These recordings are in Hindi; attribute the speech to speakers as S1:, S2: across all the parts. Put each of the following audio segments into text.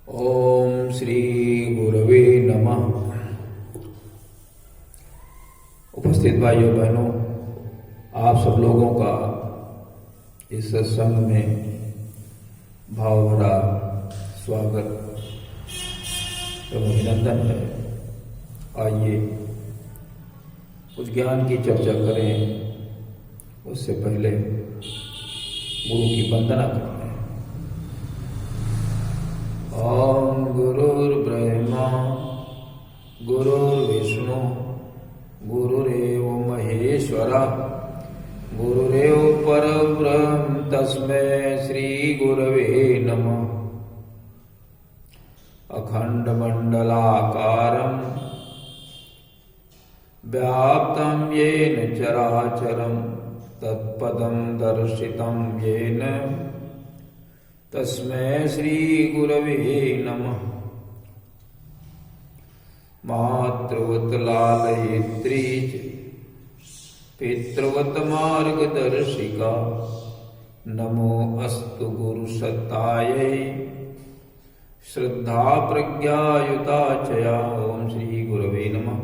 S1: ओम श्री गुरवे नमः। उपस्थित भाइयों बहनों, आप सब लोगों का इस सत्संग में भाव भरा स्वागत एवं अभिनंदन है। आइए कुछ ज्ञान की चर्चा करें, उससे पहले गुरु की वंदना करते हैं। ओम गुरुर्ब्रह्मा गुरुर्विष्णु गुरुरेव महेश्वरा गुरुरेव परब्रह्म तस्मै श्री गुरवे नमः। अखंड मंडलाकारं व्याप्तं येन चराचरं तत्पदं दर्शितं येन तस्मै श्री गुरवे नमः। मातृवत लालयित्री पितृवत मार्गदर्शिका नमो अस्तु गुरुसत्तायै श्रद्धा प्रज्ञायुता चया। ओम श्री गुरवे नमः।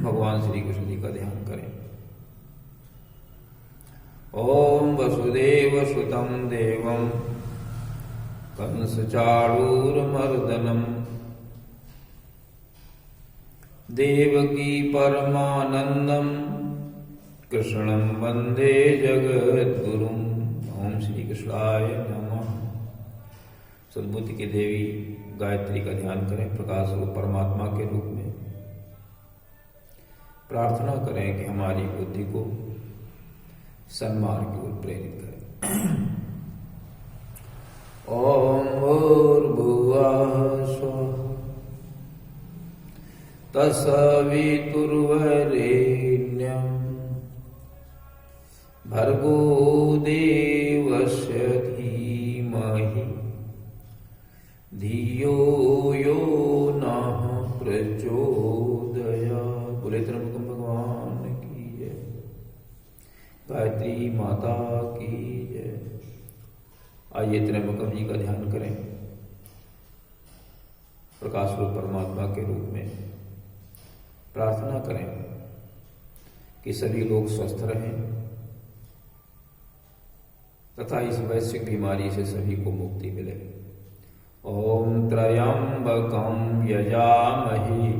S1: भगवान श्री कृष्ण जी का ध्यान करें। ओम वसुदेव सुतं देवं कंसचाणूरमर्दनम् देवकी परमानंदं कृष्णं वंदे जगद्गुरुम्। ओम श्री कृष्णाय नमः। सद्बुद्धि की देवी गायत्री का ध्यान करें। प्रकाश रूप परमात्मा के रूप में प्रार्थना करें कि हमारी बुद्धि को सन्मार्ग की ओर प्रेरित करें। ओम भूर्भुवः स्वः तत्सवितुर्वरेण्यं भर्गो देवस्य धीमहि धियो यो नः प्रचोदयात्। बोले त्र्यंबकं भगवान की जय। गायत्री माता की जय। आइए त्र्यंबकम जी का ध्यान करें। प्रकाश रूप परमात्मा के रूप में प्रार्थना करें कि सभी लोग स्वस्थ रहें तथा इस वैश्विक बीमारी से सभी को मुक्ति मिले। ओम त्र्यंबकं यजामहे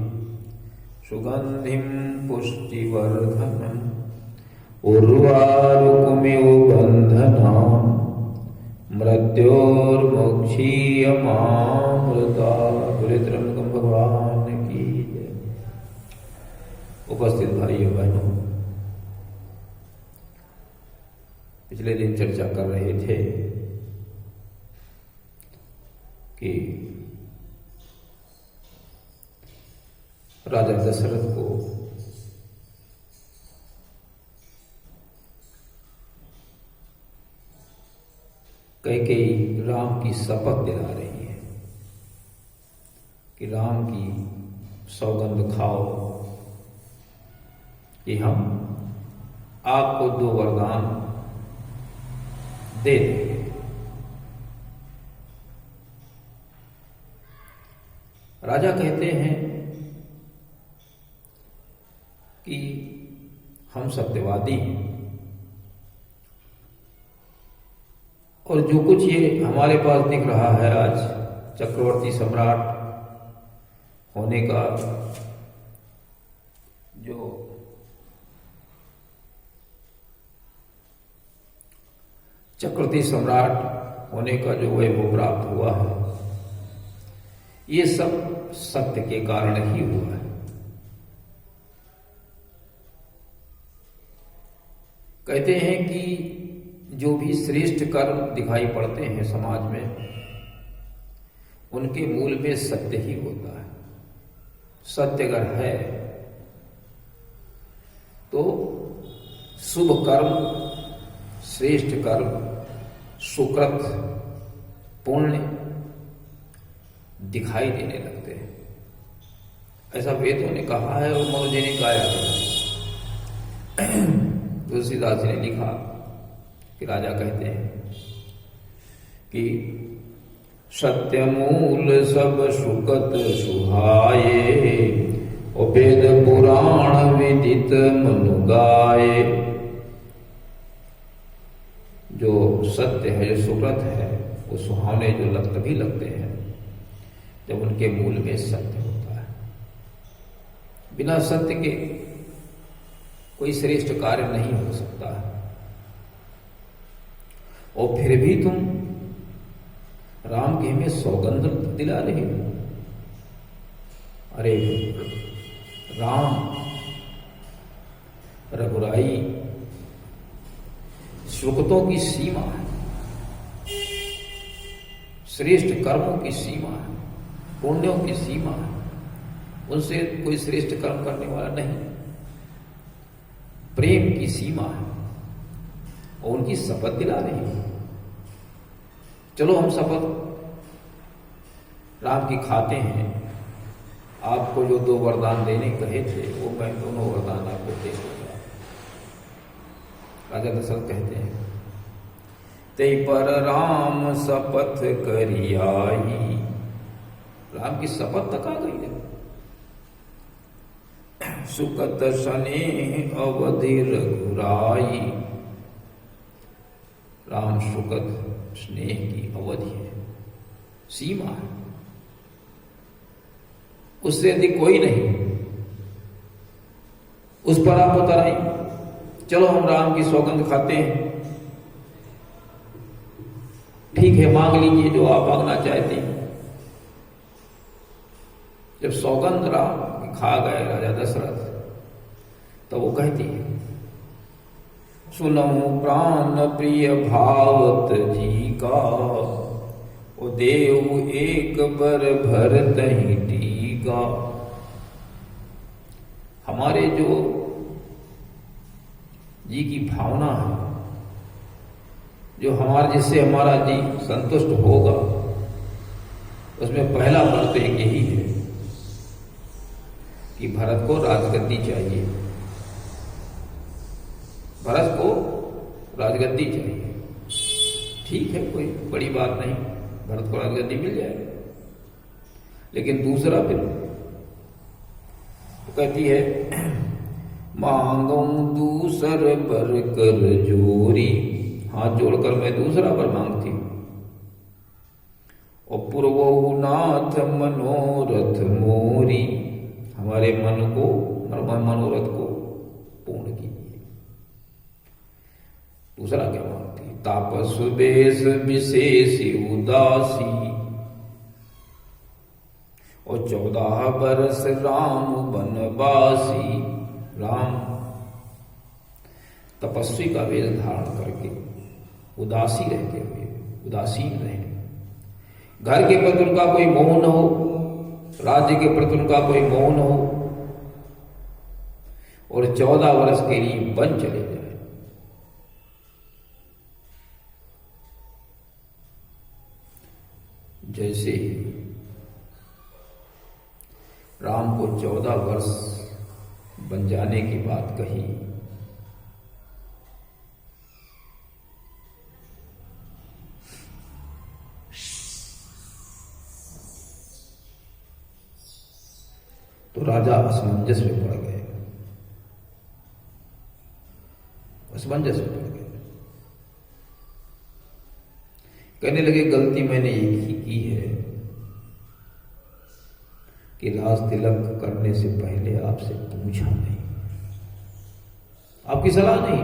S1: सुगंधिं पुष्टिवर्धनम् उर्वारुकमिव बन्धनान् मृत्योर्मुक्षीयमामृता। बोले त्र्यंबकं भगवान की जय। उपस्थित भाइयों बहनों, पिछले दिन चर्चा कर रहे थे कि राजा दशरथ को कैकेयी राम की शपथ दिला रही है कि राम की सौगंध खाओ कि हम आपको 2 वरदान दे देंगे। राजा कहते हैं कि हम सत्यवादी हैं और जो कुछ ये हमारे पास दिख रहा है आज चक्रवर्ती सम्राट होने का जो चक्रवर्ती सम्राट होने का जो वैभव प्राप्त हुआ है, ये सब सत्य के कारण ही हुआ है। कहते हैं कि जो भी श्रेष्ठ कर्म दिखाई पड़ते हैं समाज में, उनके मूल में सत्य ही होता है। सत्य अगर है तो शुभ कर्म, श्रेष्ठ कर्म, सुकृत, पुण्य दिखाई देने लगते हैं। ऐसा वेदों ने कहा है और मनु जी ने गाया है। तुलसीदास जी ने लिखा कि राजा कहते हैं कि सत्य मूल सब सुकत सुहाये, और वेद पुराण विदित मनु गाये। जो सत्य है, जो सुकृत है, वो सुहावने जो तभी लगते हैं जब उनके मूल में सत्य होता है। बिना सत्य के कोई श्रेष्ठ कार्य नहीं हो सकता है। और फिर भी तुम राम की हमें सौगंध दिला रहे हो। अरे राम, रघुराई सुकृतों की सीमा है, श्रेष्ठ कर्मों की सीमा है, पुण्यों की सीमा है। उनसे कोई श्रेष्ठ कर्म करने वाला नहीं। प्रेम की सीमा है और उनकी शपथ दिला रही है। चलो हम शपथ राम की खाते हैं। आपको जो 2 वरदान देने कहे थे वो मैं दोनों वरदान आपको दे दूंगा। राजा दशरथ कहते हैं, ते पर राम शपथ करियाई। राम की शपथ तक आ गई है। सुकत स्नेह अवधि रघुराई। राम सुकत स्नेह की अवधि है, सीमा है, उससे अधिक कोई नहीं। उस पर आप उतर आई। चलो हम राम की सौगंध खाते हैं। ठीक है, मांग लीजिए जो आप मांगना चाहते हैं। जब सौगंध राम की खा गए राजा दशरथ, तो वो कहती है, सुनहु प्राण प्रिय भावत जी का, ओ देव एक बर भरत ही टीका। हमारे जो जी की भावना है, जो हमारे जिससे हमारा जी संतुष्ट होगा, उसमें पहला बर तो एक यही है कि भरत को राजगद्दी चाहिए। भरत को राजगद्दी चाहिए। ठीक है, कोई बड़ी बात नहीं, भरत को राजगद्दी मिल जाएगी। लेकिन दूसरा फिर तो कहती है, मांगू दूसर बर कर जोरी। हाथ जोड़कर मैं दूसरा बर मांगती हूं। और पूर्वो नाथ मनोरथ मोरी। हमारे मन को, मनोरथ को पूर्ण कीजिए। दूसरा क्या मांगती है, तापस बेस विशेष उदासी। और 14 बरस राम बनवासी। राम तपस्वी का वेश धारण करके उदासी रहते हुए, उदासीन रहे। घर के प्रति उनका कोई मोह न हो, राज्य के प्रति उनका कोई मोह न हो, और 14 वर्ष के लिए वन चले जाए। जैसे राम को 14 वर्ष बन जाने की बात कही, तो राजा असमंजस में पड़ गए। असमंजस में पड़ गए। कहने लगे, गलती मैंने एक ही की है कि राज तिलक करने से पहले आपसे पूछा नहीं, आपकी सलाह नहीं,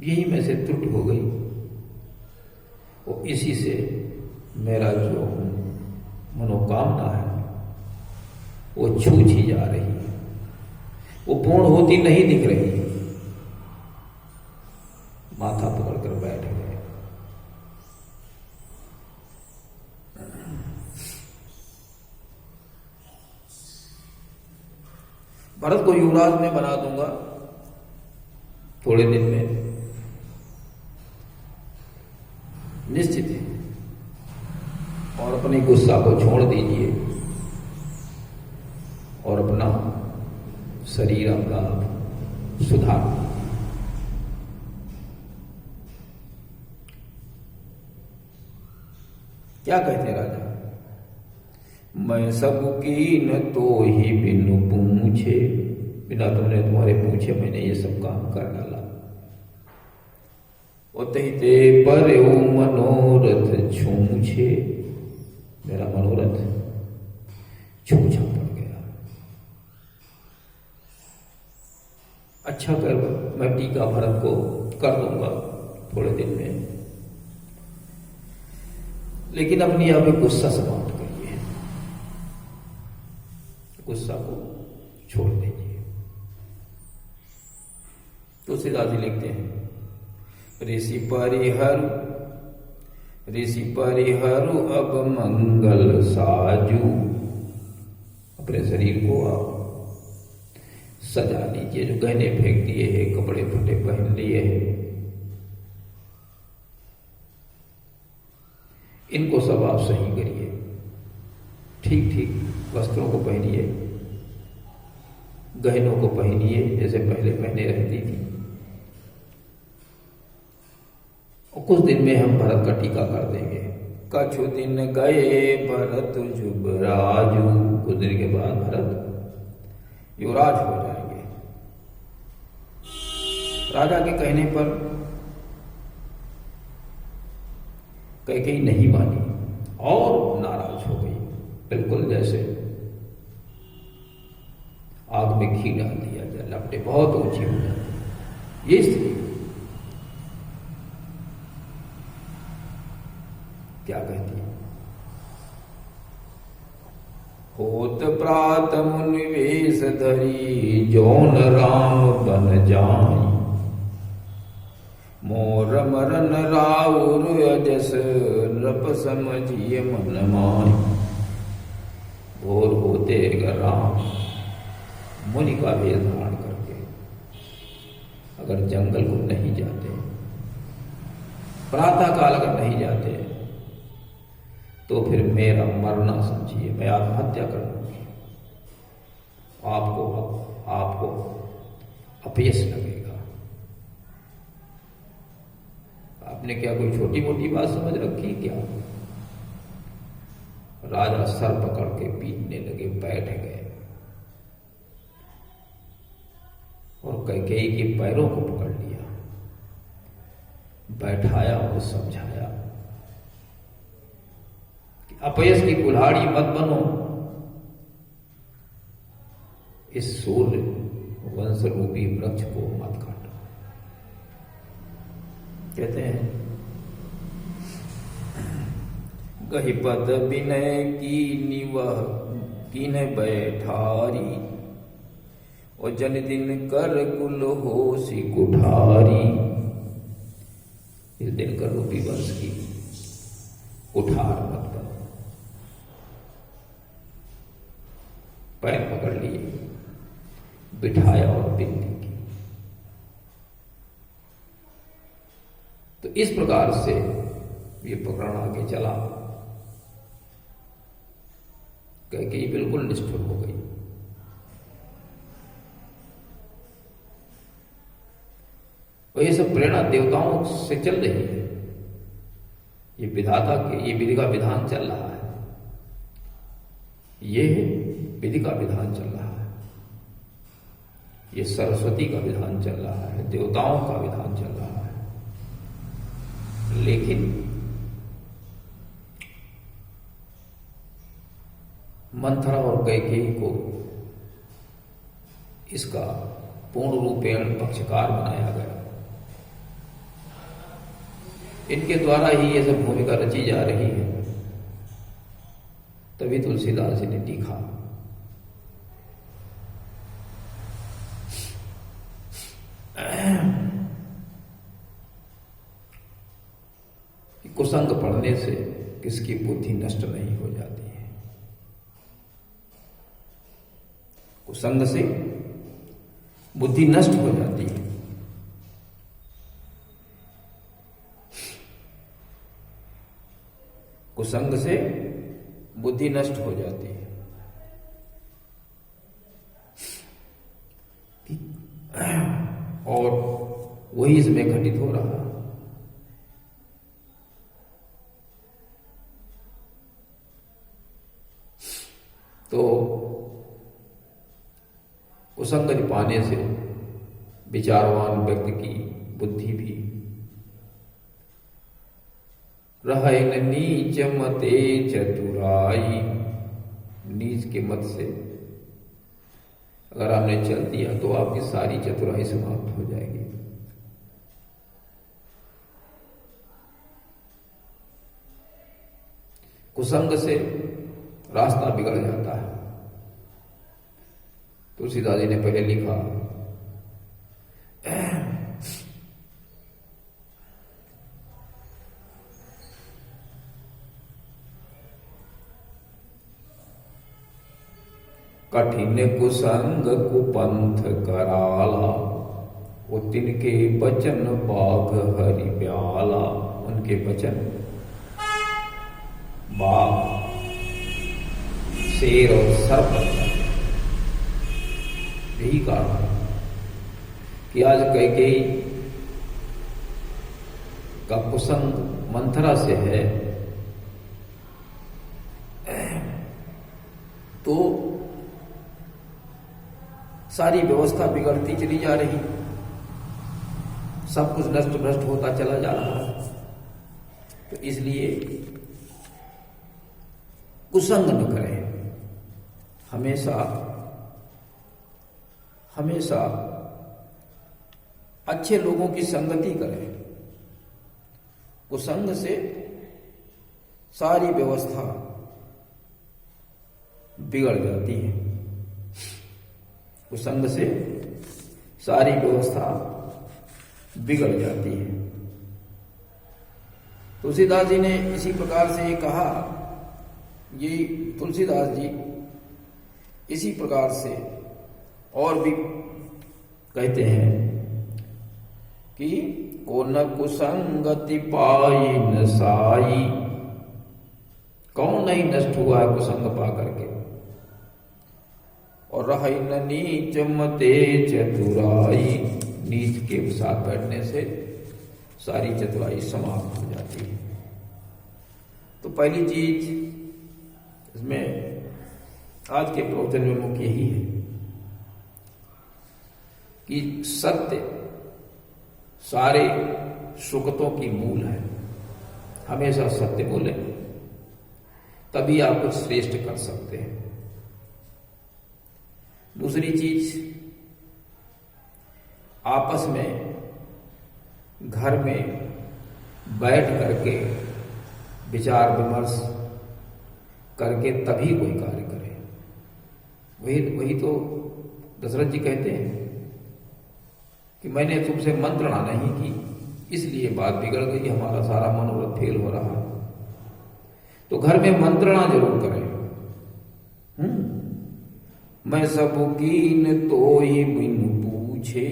S1: यही में से त्रुटि हो गई। और इसी से मेरा जो मनोकामना है वो छूछी जा रही है, वो पूर्ण होती नहीं दिख रही। माथा पकड़कर बैठ गए। भरत को युवराज में बना दूंगा थोड़े दिन में, निश्चित है। और अपनी गुस्सा को छोड़ दीजिए और अपना शरीर अपना सुधार। क्या कहते हैं राजा? मैं सब कीन तो ही बिनु पूछे, बिना तुमने तुम्हारे पूछे मैंने ये सब काम कर डाला। उतहिते पर मनोरथ छूछे, मेरा मनोरथ छूछा पड़ गया। अच्छा कर, मैं टीका भरत को कर दूंगा थोड़े दिन में, लेकिन अपनी आप गुस्सा समाप्त करिए, गुस्सा को छोड़ दीजिए। तुलसीदास जी लिखते हैं, ऋषि परिहरु अब मंगल साजू, अपने शरीर को आप सजा लीजिए। जो गहने फेंक दिए हैं, कपड़े फटे पहन लिए हैं, इनको सब आप सही करिए, ठीक ठीक वस्त्रों को पहनिए, गहनों को पहनिए जैसे पहले पहने रहती थी। और कुछ दिन में हम भरत का टीका कर देंगे। कछु दिन गए भरत जुबराजू, कुछ दिन के बाद भरत युवराज हो जाएंगे। राजा के कहने पर कैकेयी नहीं मानी और नाराज हो गई, बिल्कुल जैसे आग में घी डाल दिया जाए, लपटें बहुत ऊंची हो जाती। ये स्थिति क्या कहती है? होत प्रात मुनिवेश धरी, जौन राम बन जाई, मोर मरन राउर अजस, नृप समझिए मन माय। भोर होते राम मुनि का वेश धारण करके अगर जंगल को नहीं जाते, प्रातः काल अगर नहीं जाते, तो फिर मेरा मरना समझिए, मैं आत्महत्या कर लूंगी। आपको अपयश लगेगा। आपने क्या कोई छोटी मोटी बात समझ रखी क्या? राजा सर पकड़ के पीटने लगे, बैठ गए और कैकेयी के पैरों को पकड़ लिया, बैठाया और समझाया कि अपयश की कुल्हाड़ी मत बनो, इस सूर्य वंश रूपी वृक्ष को मत काटो। कहते हैं, गहि पद विनय की निवह कीन बैठारी, और जन दिन कर कुल होसी कुठारी। इस दिन कर रूपी वंश की कुठार मत बनो। पैर पकड़ लिए, बिठाया और विनती की। तो इस प्रकार से ये प्रकरण आगे चला। कैकेयी बिल्कुल निष्ठुर हो गई। और ये सब प्रेरणा देवताओं से चल रही है। ये विधाता के, ये विधि का विधान चल रहा है। ये विधि का विधान चल रहा है। ये सरस्वती का विधान चल रहा है, देवताओं का विधान चल रहा है। लेकिन मंथरा और कैकेयी को इसका पूर्ण रूपेण पक्षकार बनाया गया। इनके द्वारा ही ये सब भूमिका रची जा रही है। तभी तुलसीदास जी ने लिखा, कि कुसंग पढ़ने से किसकी बुद्धि नष्ट नहीं हो जाती है। कुसंग से बुद्धि नष्ट हो जाती है। कुसंग से बुद्धि नष्ट हो जाती है। और वही इसमें घटित हो रहा। तो कुसंगति पाने से विचारवान व्यक्ति की बुद्धि भी रहे न नीच मते चतुराई। नीच के मत से अगर आपने चल दिया तो आपकी सारी चतुराई समाप्त हो जाएगी। कुसंग से रास्ता बिगड़ जाता है। तुलसीदास जी ने पहले लिखा, कठिन कुसंग कुपंथ कराला, वो तिनके बचन बाघ हरि ब्याला। उनके वचन बाघ, शेर और सर्प। यही कारण है कि आज कैकेयी का कुसंग मंथरा से है तो सारी व्यवस्था बिगड़ती चली जा रही, सब कुछ नष्ट भ्रष्ट होता चला जा रहा है। तो इसलिए कुसंग न करें, हमेशा हमेशा अच्छे लोगों की संगति करें। कुसंग से सारी व्यवस्था बिगड़ जाती है। कुसंग से सारी व्यवस्था बिगड़ जाती है। तुलसीदास जी ने इसी प्रकार से ये कहा, ये तुलसीदास जी इसी प्रकार से और भी कहते हैं कि को न कुसंगति पाई न साई। कौन नहीं नष्ट हुआ है कुसंग पा करके। और रही न नीच मते चतुराई। नीच के साथ बैठने से सारी चतुराई समाप्त हो जाती है। तो पहली चीज इसमें आज के प्रवचन में मुख्य यही है कि सत्य सारे सुकृतों की मूल है। हमेशा सत्य बोले तभी आप कुछ श्रेष्ठ कर सकते हैं। दूसरी चीज, आपस में घर में बैठ करके विचार विमर्श करके तभी कोई कार्य करे। वही तो दशरथ जी कहते हैं कि मैंने तुमसे मंत्रणा नहीं की, इसलिए बात बिगड़ गई, हमारा सारा मनोरथ फेल हो रहा है। तो घर में मंत्रणा जरूर करें। मैं सब कीन तो ही बिन पूछे,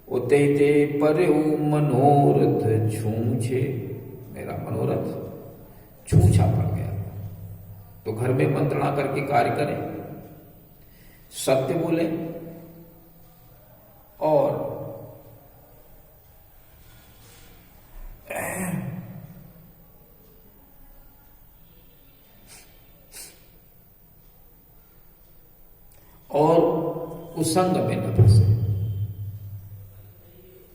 S1: उते ते पर मनोरथ छूछे। मेरा मनोरथ छूछा पड़ गया। तो घर में मंत्रणा करके कार्य करें, सत्य बोले और कुसंग में न फंसे।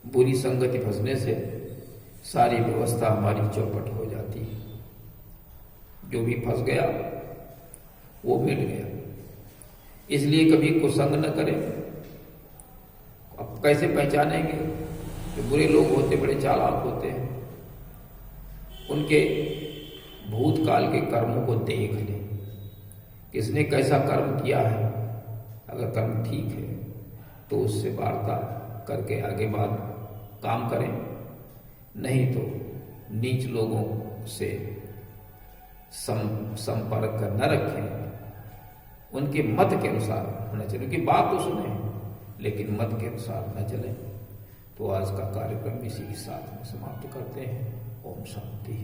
S1: बुरी संगति फंसने से सारी व्यवस्था हमारी चौपट हो जाती है। जो भी फंस गया वो मिट गया। इसलिए कभी कुसंग न करें। अब कैसे पहचानेंगे? जो बुरे लोग होते बड़े चालाक होते हैं, उनके भूतकाल के कर्मों को देख लें, किसने कैसा कर्म किया है। अगर कर्म ठीक है तो उससे वार्ता करके आगे बाद काम करें, नहीं तो नीच लोगों से संपर्क न रखें। उनके मत के अनुसार होना चाहिए। उनकी बात तो सुने लेकिन मत के अनुसार न चले। तो आज का कार्यक्रम इसी के साथ में समाप्त करते हैं। ओम शांति।